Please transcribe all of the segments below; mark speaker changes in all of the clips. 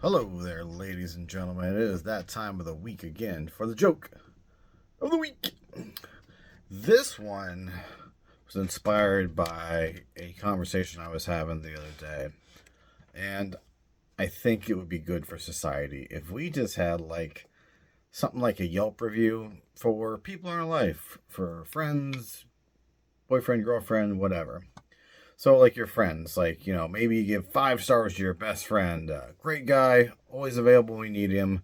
Speaker 1: Hello there, ladies and gentlemen. It is that time of the week again for the joke of the week. This one was inspired by a conversation I was having the other day, and I think it would be good for society if we just had like something like a Yelp review for people in our life, for friends, boyfriend, girlfriend, whatever. So, like your friends, like, maybe you give 5 stars to your best friend. Great guy, always available when you need him.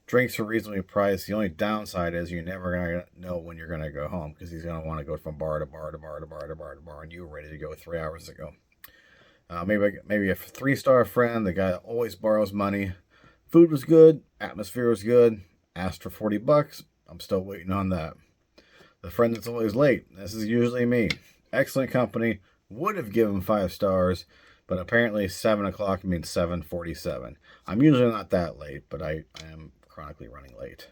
Speaker 1: Drinks are reasonably priced. The only downside is you're never going to know when you're going to go home because he's going to want to go from bar to bar to bar to bar to bar to bar, and you were ready to go 3 hours ago. Maybe a 3-star friend, the guy that always borrows money. Food was good, atmosphere was good. Asked for $40. I'm still waiting on that. The friend that's always late. This is usually me. Excellent company. Would have given 5 stars, but apparently 7 o'clock means 7:47. I'm usually not that late, but I am chronically running late.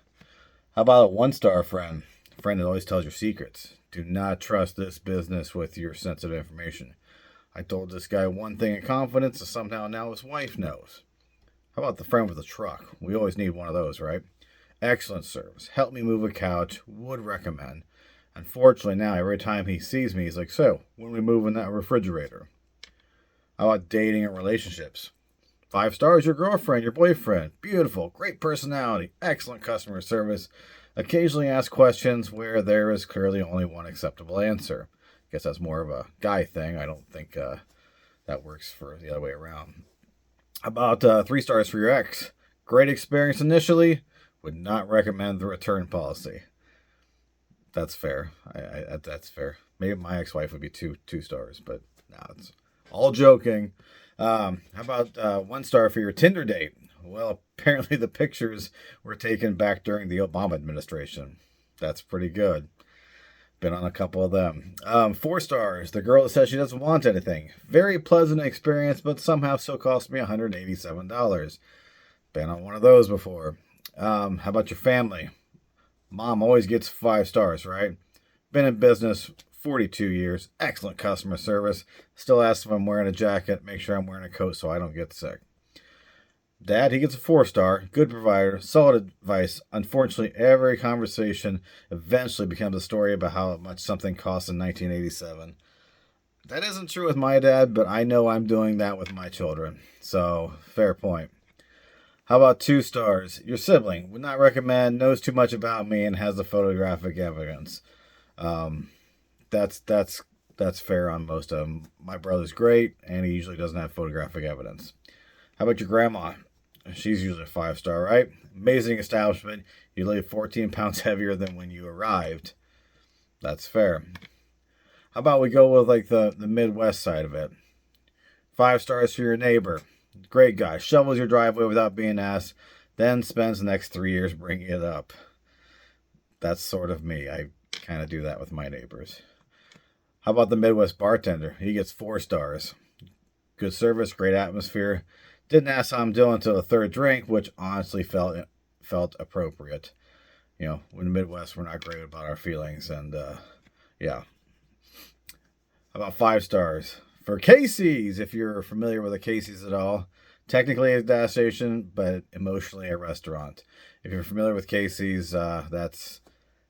Speaker 1: How about a 1-star friend? A friend that always tells your secrets. Do not trust this business with your sensitive information. I told this guy one thing in confidence, and somehow now his wife knows. How about the friend with a truck? We always need one of those, right? Excellent service. Help me move a couch. Would recommend. Unfortunately, now every time he sees me, he's like, "So, when are we moving that refrigerator?" How about dating and relationships? 5 stars, your girlfriend, your boyfriend. Beautiful, great personality, excellent customer service. Occasionally ask questions where there is clearly only one acceptable answer. I guess that's more of a guy thing. I don't think that works for the other way around. How about 3 stars for your ex? Great experience initially. Would not recommend the return policy. That's fair. That's fair. Maybe my ex-wife would be two stars, but no, it's all joking. How about 1 star for your Tinder date? Well, apparently the pictures were taken back during the Obama administration. That's pretty good. Been on a couple of them. 4 stars. The girl that says she doesn't want anything. Very pleasant experience, but somehow still cost me $187. Been on one of those before. How about your family? Mom always gets 5 stars, right? Been in business 42 years. Excellent customer service. Still asks if I'm wearing a jacket. Make sure I'm wearing a coat so I don't get sick. Dad, he gets a 4 star. Good provider. Solid advice. Unfortunately, every conversation eventually becomes a story about how much something cost in 1987. That isn't true with my dad, but I know I'm doing that with my children. So, fair point. How about 2 stars? Your sibling would not recommend, knows too much about me, and has the photographic evidence. Um, that's fair on most of them. My brother's great, and he usually doesn't have photographic evidence. How about your grandma? She's usually a 5 star, right? Amazing establishment. You leave 14 pounds heavier than when you arrived. That's fair. How about we go with like the Midwest side of it? 5 stars for your neighbor. Great guy. Shovels your driveway without being asked, then spends the next 3 years bringing it up. That's sort of me. I kind of do that with my neighbors. How about the Midwest bartender? He gets 4 stars. Good service, great atmosphere. Didn't ask how I'm doing until the third drink, which honestly felt appropriate. In the Midwest, we're not great about our feelings, and yeah. How about 5 stars? For Casey's, if you're familiar with a Casey's at all. Technically a gas station, but emotionally a restaurant. If you're familiar with Casey's, that's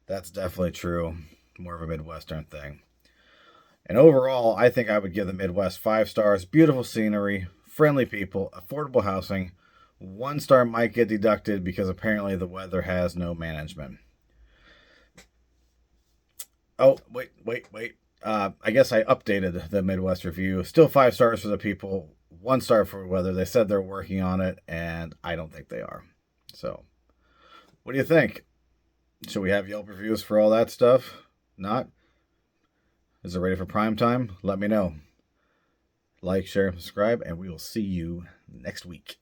Speaker 1: definitely true. More of a Midwestern thing. And overall, I think I would give the Midwest 5 stars. Beautiful scenery, friendly people, affordable housing. 1 star might get deducted because apparently the weather has no management. Oh, wait. I guess I updated the Midwest review. Still 5 stars for the people, 1 star for weather. They said they're working on it, and I don't think they are. So, what do you think? Should we have Yelp reviews for all that stuff? Not? Is it ready for prime time? Let me know. Like, share, and subscribe, and we will see you next week.